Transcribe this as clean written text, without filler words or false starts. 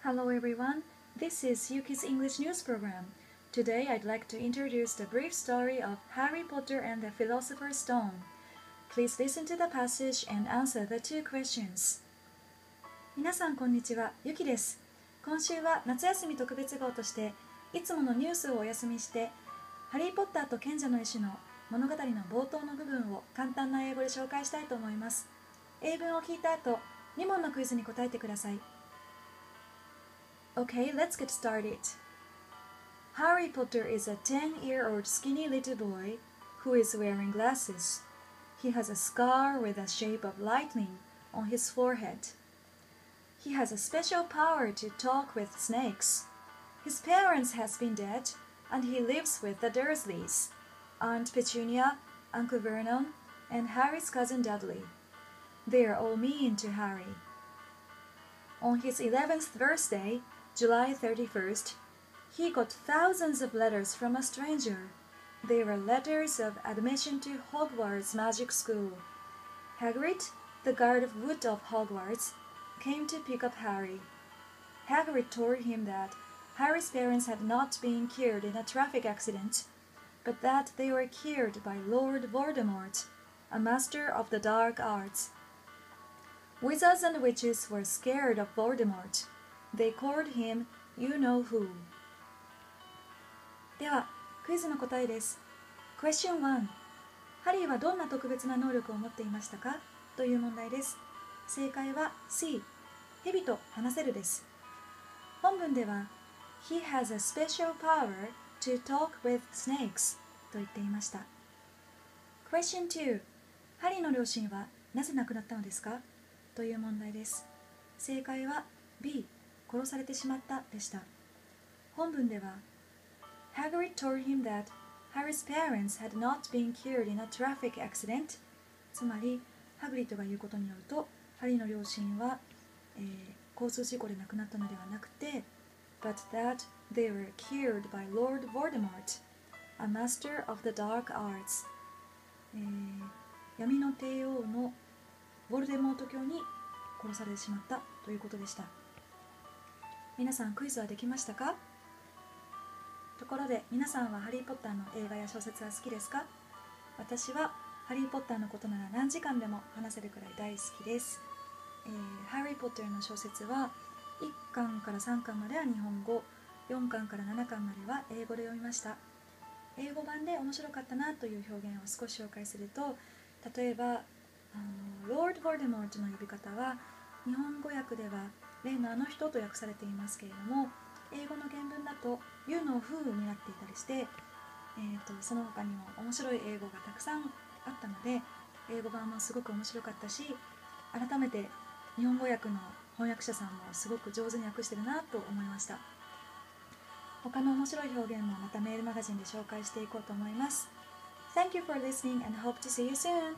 Hello everyone, this is Yuki's English News Program. Today I'd like to introduce the brief story of Harry Potter and the Philosopher's Stone. Please listen to the passage and answer the two questions. 皆さんこんにちは、ゆきです。今週は夏休み特別号としていつものニュースをお休みしてハリー・ポッターと賢者の石の物語の冒頭の部分を簡単な英語で紹介したいと思います。英文を聞いた後、2問のクイズに答えてください。Okay, let's get started. Harry Potter is a 10-year-old skinny little boy who is wearing glasses. He has a scar with the shape of lightning on his forehead. He has a special power to talk with snakes. His parents has been dead, and he lives with the Dursleys, Aunt Petunia, Uncle Vernon, and Harry's cousin Dudley. They are all mean to Harry. On his 11th birthday, July 31st, he got thousands of letters from a stranger. They were letters of admission to Hogwarts Magic School. Hagrid, the guard of wood of Hogwarts, came to pick up Harry. Hagrid told him that Harry's parents had not been killed in a traffic accident, but that they were killed by Lord Voldemort, a master of the dark arts. Wizards and witches were scared of Voldemort. They called him you-know-who. では、クイズの答えです。Question 1. ハリーはどんな特別な能力を持っていましたかという問題です。正解は C. 蛇と話せるです。本文では He has a special power to talk with snakes と言っていました。Question 2. ハリーの両親はなぜ亡くなったのですかという問題です。正解は B. 殺されてしまったでした。本文では Hagrid told him that Harry's parents had not been killed in a traffic accident つまりハグリッドが言うことによるとハリーの両親は、交通事故で亡くなったのではなくて but that they were killed by Lord Voldemort, a master of the dark arts、闇の帝王のヴォルデモート教に殺されてしまったということでした。皆さんクイズはできましたか？ところで皆さんはハリー・ポッターの映画や小説は好きですか？私はハリー・ポッターのことなら何時間でも話せるくらい大好きです。ハリー・ポッターの小説は1巻から3巻までは日本語、4巻から7巻までは英語で読みました。英語版で面白かったなという表現を少し紹介すると、例えばロード・ヴォルデモートの呼び方は日本語訳では例のあの人と訳されていますけれども、英語の原文だと you-know-who になっていたりして、その他にも面白い英語がたくさんあったので、英語版もすごく面白かったし、改めて日本語訳の翻訳者さんもすごく上手に訳してるなと思いました。他の面白い表現もまたメールマガジンで紹介していこうと思います。Thank you for listening and hope to see you soon!